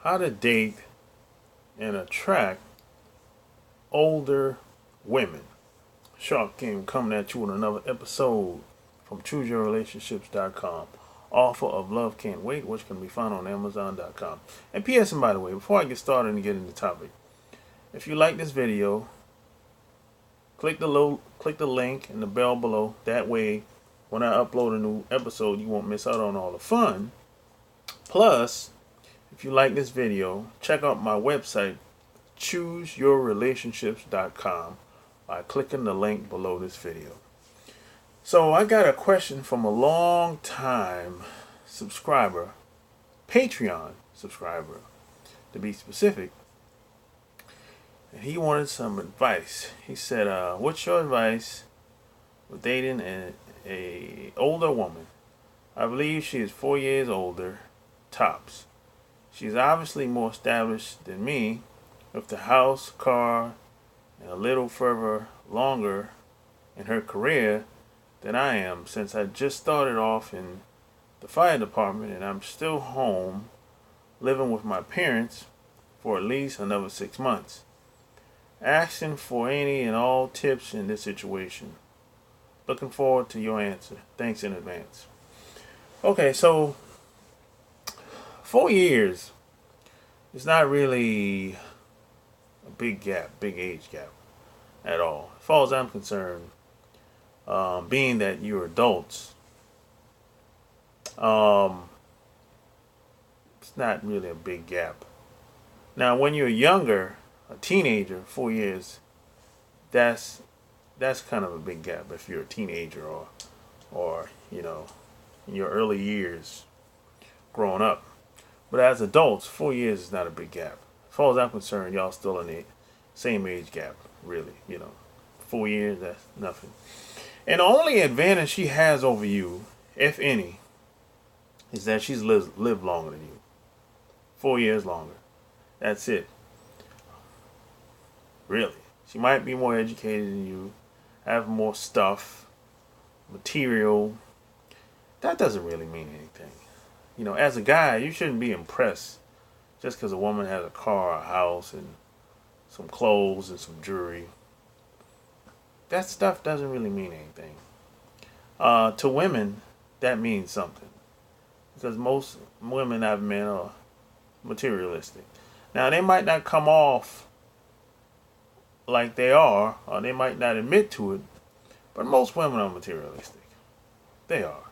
How to date and attract older women. Shark King coming at you with another episode from ChooseYourRelationships.com. Offer of Love Can't Wait, which can be found on Amazon.com. And P.S. and by the way, before I get started and get into the topic, if you like this video, click the link and the bell below. That way, when I upload a new episode, you won't miss out on all the fun. Plus, if you like this video, check out my website, ChooseYourRelationships.com, by clicking the link below this video. So I got a question from a long time subscriber, Patreon subscriber to be specific, and he wanted some advice. He said, what's your advice with dating a older woman? I believe she is 4 years older, tops. She's obviously more established than me, with the house, car, and a little further longer in her career than I am, since I just started off in the fire department and I'm still home living with my parents for at least another 6 months. Asking for any and all tips in this situation. Looking forward to your answer. Thanks in advance. Okay, so 4 years is not really a big age gap at all. As far as I'm concerned, being that you're adults, it's not really a big gap. Now, when you're younger, a teenager, 4 years, that's kind of a big gap if you're a teenager or in your early years growing up. But as adults, 4 years is not a big gap. As far as I'm concerned, y'all still in the same age gap, really. 4 years, that's nothing. And the only advantage she has over you, if any, is that she's lived longer than you. 4 years longer. That's it. Really. She might be more educated than you, have more stuff, material. That doesn't really mean anything. As a guy, you shouldn't be impressed just because a woman has a car, a house, and some clothes and some jewelry. That stuff doesn't really mean anything. To women, that means something. Because most women I've met are materialistic. Now, they might not come off like they are, or they might not admit to it, but most women are materialistic. They are.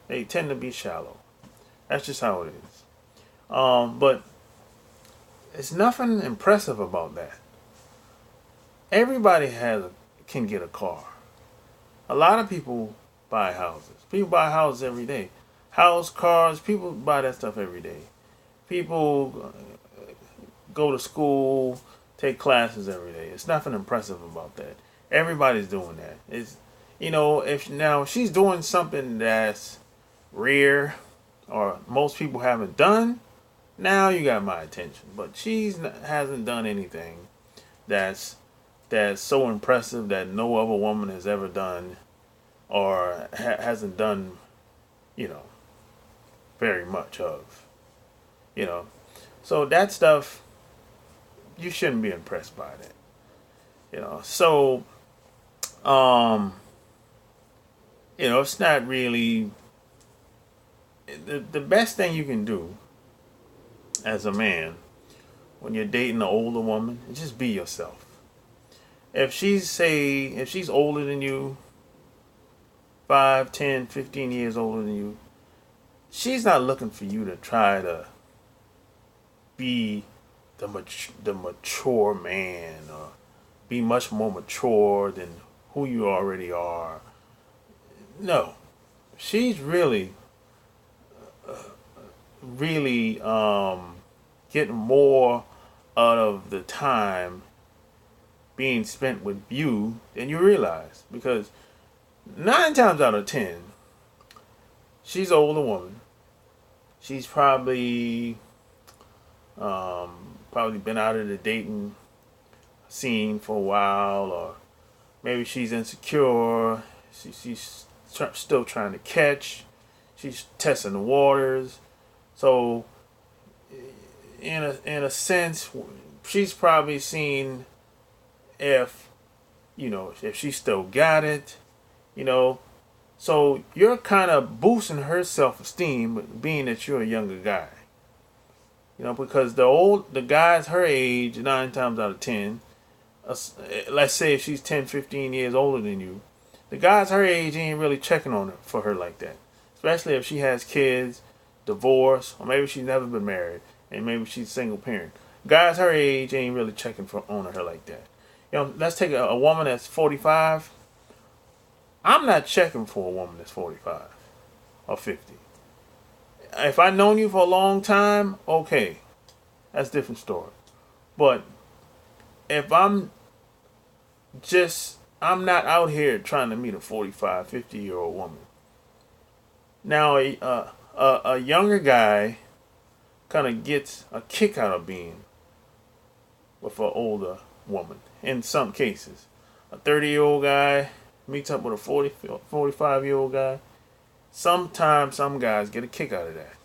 They tend to be shallow. That's just how it is. But it's nothing impressive about that. Everybody can get a car. A lot of people buy houses. People buy houses every day. House, cars, people buy that stuff every day. People go to school, take classes every day. It's nothing impressive about that. Everybody's doing that. If she's doing something that's rare or most people haven't done, now you got my attention. But hasn't done anything that's so impressive that no other woman has ever done or hasn't done, very much of. So that stuff, you shouldn't be impressed by that. So, it's not really the best thing you can do as a man when you're dating an older woman is just be yourself. If she's older than you, 5, 10, 15 years older than you, she's not looking for you to try to be the mature man or be much more mature than who you already are. No. She's really getting more out of the time being spent with you than you realize. Because 9 times out of 10, she's an older woman. She's probably been out of the dating scene for a while, or maybe she's insecure. She's still trying to catch. She's testing the waters. So, in a sense, she's probably seen if, if she still got it, you know. So you're kind of boosting her self-esteem, being that you're a younger guy. Because the guys her age, 9 times out of 10, let's say if she's 10, 15 years older than you, the guys her age ain't really checking on her for her like that. Especially if she has kids, divorce, or maybe she's never been married, and maybe she's single parent. Guys her age ain't really checking on her like that. Let's take a woman that's 45. I'm not checking for a woman that's 45 or 50. If I've known you for a long time, okay, that's a different story. But if I'm not out here trying to meet a 45, 50-year-old woman. Now, a younger guy kind of gets a kick out of being with an older woman. In some cases, a 30-year-old guy meets up with a 45-year-old guy. Sometimes some guys get a kick out of that.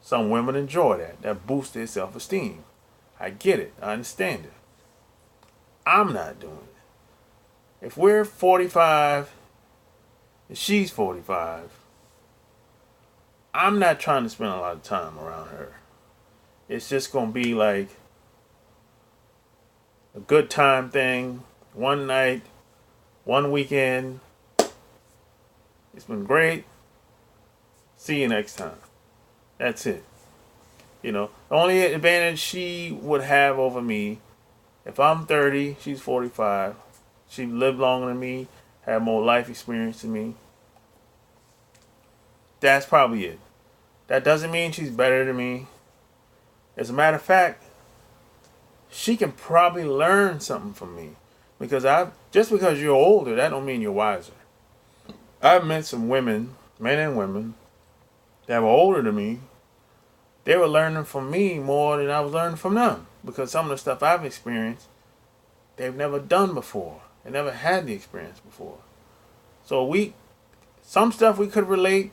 Some women enjoy that. That boosts their self-esteem. I get it. I understand it. I'm not doing it. If we're 45 and she's 45, I'm not trying to spend a lot of time around her. It's just going to be like a good time thing. One night, one weekend. It's been great. See you next time. That's it. The only advantage she would have over me, if I'm 30, she's 45. She lived longer than me, had more life experience than me. That's probably it. That doesn't mean she's better than me. As a matter of fact, she can probably learn something from me. Because just because you're older, that don't mean you're wiser. I've met some women, men and women, that were older than me. They were learning from me more than I was learning from them. Because some of the stuff I've experienced, they've never done before. They never had the experience before. So some stuff we could relate,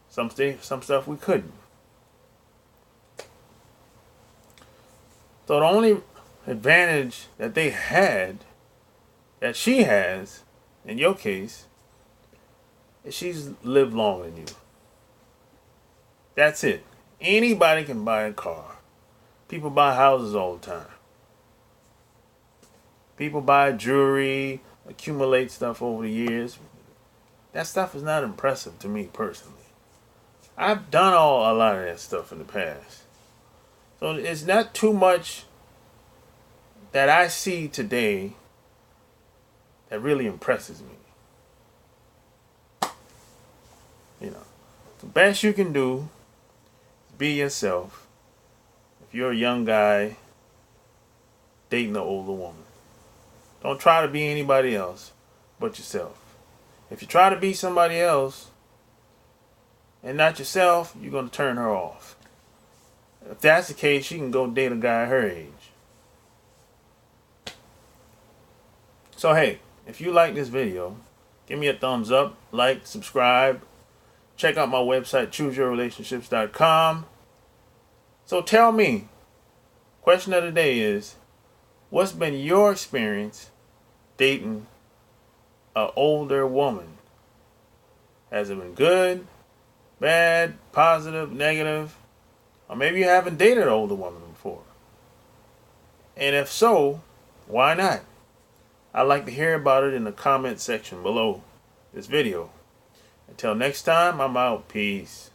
some stuff we couldn't. So the only advantage that they had, that she has, in your case, is she's lived longer than you. That's it. Anybody can buy a car. People buy houses all the time. People buy jewelry, accumulate stuff over the years. That stuff is not impressive to me personally. I've done a lot of that stuff in the past. So it's not too much that I see today that really impresses me. The best you can do is be yourself. If you're a young guy dating an older woman, don't try to be anybody else but yourself. If you try to be somebody else and not yourself, you're going to turn her off. If that's the case, she can go date a guy her age. So hey, if you like this video, give me a thumbs up, like, subscribe. Check out my website, chooseyourrelationships.com. So tell me, question of the day is, what's been your experience dating an older woman? Has it been good, bad, positive, negative? Or maybe you haven't dated an older woman before. And if so, why not? I'd like to hear about it in the comment section below this video. Until next time, I'm out. Peace.